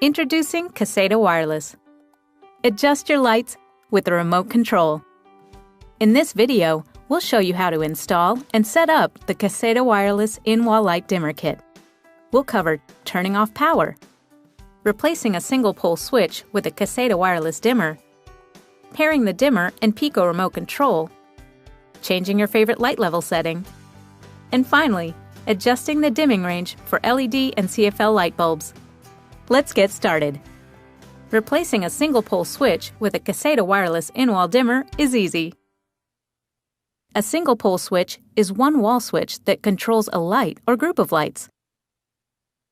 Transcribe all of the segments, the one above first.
Introducing Caséta Wireless. Adjust your lights with a remote control. In this video, we'll show you how to install and set up the Caséta Wireless in-wall light dimmer kit. We'll cover turning off power, replacing a single-pole switch with a Caséta wireless dimmer, pairing the dimmer and Pico remote control, changing your favorite light level setting, and finally, adjusting the dimming range for LED and CFL light bulbs. Let's get started. Replacing a single-pole switch with a Caséta wireless in-wall dimmer is easy. A single-pole switch is one wall switch that controls a light or group of lights.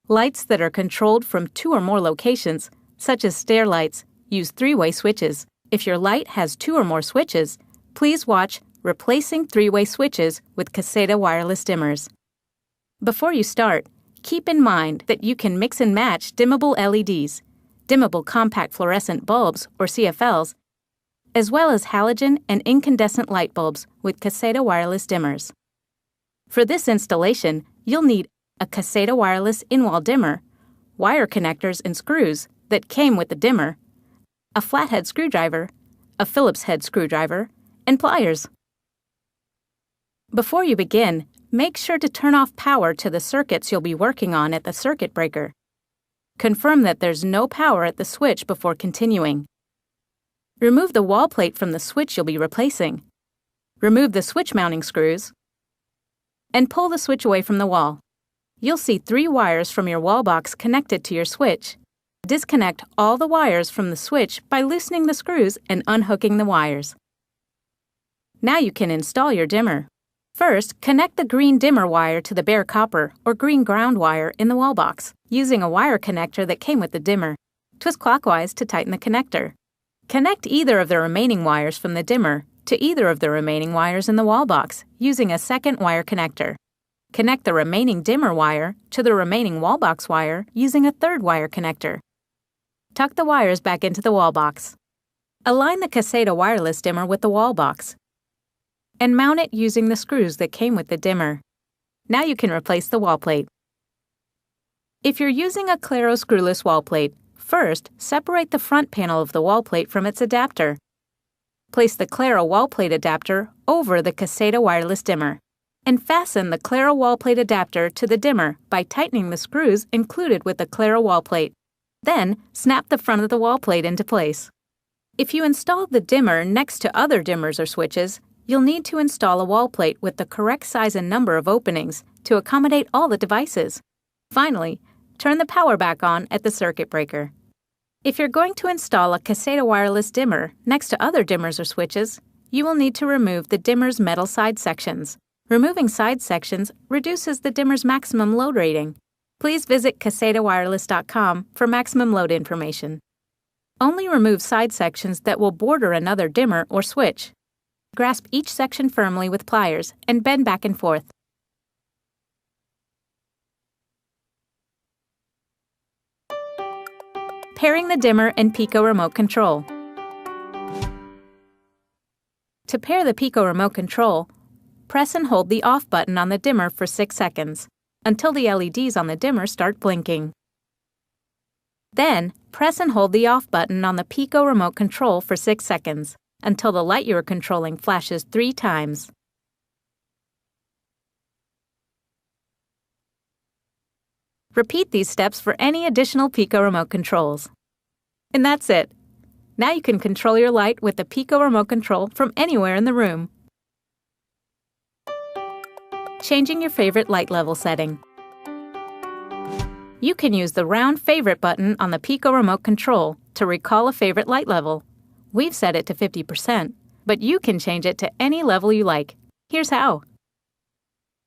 Lights that are controlled from two or more locations, such as stair lights, use three-way switches. If your light has two or more switches, please watch Replacing Three-Way Switches with Caséta Wireless Dimmers. Before you start, keep in mind that you can mix and match dimmable LEDs, dimmable compact fluorescent bulbs or CFLs, as well as halogen and incandescent light bulbs with Caséta wireless dimmers. For this installation, you'll need a Caséta wireless in-wall dimmer, wire connectors and screws that came with the dimmer, a flathead screwdriver, a Phillips head screwdriver, and pliers. Before you begin, make sure to turn off power to the circuits you'll be working on at the circuit breaker. Confirm that there's no power at the switch before continuing. Remove the wall plate from the switch you'll be replacing. Remove the switch mounting screws, and pull the switch away from the wall. You'll see 3 wires from your wall box connected to your switch. Disconnect all the wires from the switch by loosening the screws and unhooking the wires. Now you can install your dimmer. First, connect the green dimmer wire to the bare copper or green ground wire in the wall box, using a wire connector that came with the dimmer. Twist clockwise to tighten the connector. Connect either of the remaining wires from the dimmer to either of the remaining wires in the wall box, using a second wire connector. Connect the remaining dimmer wire to the remaining wall box wire using a third wire connector. Tuck the wires back into the wall box. Align the Caséta wireless dimmer with the wall box, and mount it using the screws that came with the dimmer. Now you can replace the wall plate. If you're using a Claro screwless wall plate, first separate the front panel of the wall plate from its adapter. Place the Claro wall plate adapter over the Caséta wireless dimmer, and fasten the Claro wall plate adapter to the dimmer by tightening the screws included with the Claro wall plate. Then, snap the front of the wall plate into place. If you install the dimmer next to other dimmers or switches, you'll need to install a wall plate with the correct size and number of openings to accommodate all the devices. Finally, turn the power back on at the circuit breaker. If you're going to install a Caséta wireless dimmer next to other dimmers or switches, you will need to remove the dimmer's metal side sections. Removing side sections reduces the dimmer's maximum load rating. Please visit CasétaWireless.com for maximum load information. Only remove side sections that will border another dimmer or switch. Grasp each section firmly with pliers and bend back and forth. Pairing the dimmer and Pico remote control. To pair the Pico remote control, press and hold the off button on the dimmer for 6 seconds, until the LEDs on the dimmer start blinking. Then, press and hold the off button on the Pico remote control for 6 seconds, until the light you are controlling flashes 3 times. Repeat these steps for any additional Pico remote controls. And that's it. Now you can control your light with the Pico remote control from anywhere in the room. Changing your favorite light level setting. You can use the round favorite button on the Pico remote control to recall a favorite light level. We've set it to 50%, but you can change it to any level you like. Here's how.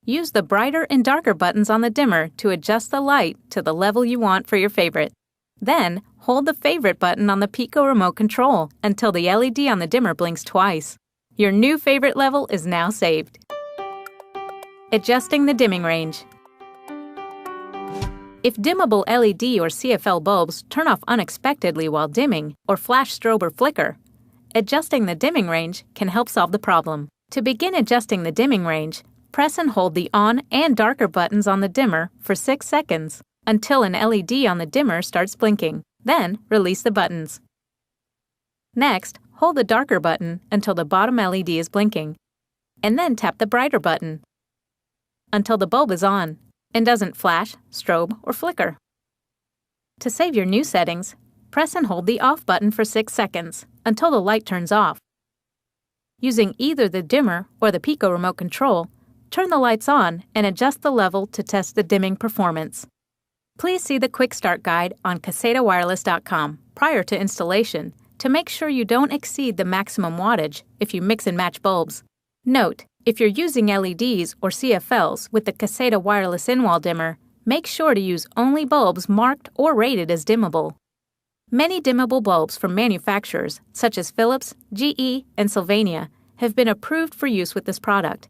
Use the brighter and darker buttons on the dimmer to adjust the light to the level you want for your favorite. Then, hold the favorite button on the Pico remote control until the LED on the dimmer blinks twice. Your new favorite level is now saved. Adjusting the dimming range. If dimmable LED or CFL bulbs turn off unexpectedly while dimming or flash, strobe, or flicker, adjusting the dimming range can help solve the problem. To begin adjusting the dimming range, press and hold the on and darker buttons on the dimmer for 6 seconds until an LED on the dimmer starts blinking. Then, release the buttons. Next, hold the darker button until the bottom LED is blinking, and then tap the brighter button until the bulb is on and doesn't flash, strobe, or flicker. To save your new settings, press and hold the off button for 6 seconds until the light turns off. Using either the dimmer or the Pico remote control, turn the lights on and adjust the level to test the dimming performance. Please see the Quick Start Guide on CasétaWireless.com prior to installation to make sure you don't exceed the maximum wattage if you mix and match bulbs. Note, if you're using LEDs or CFLs with the Caséta wireless in-wall dimmer, make sure to use only bulbs marked or rated as dimmable. Many dimmable bulbs from manufacturers such as Philips, GE, and Sylvania have been approved for use with this product.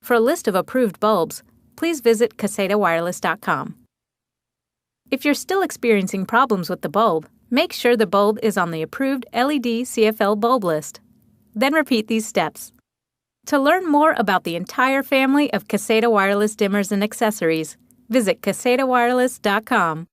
For a list of approved bulbs, please visit CasétaWireless.com. If you're still experiencing problems with the bulb, make sure the bulb is on the approved LED CFL bulb list. Then repeat these steps. To learn more about the entire family of Caséta wireless dimmers and accessories, visit CasétaWireless.com.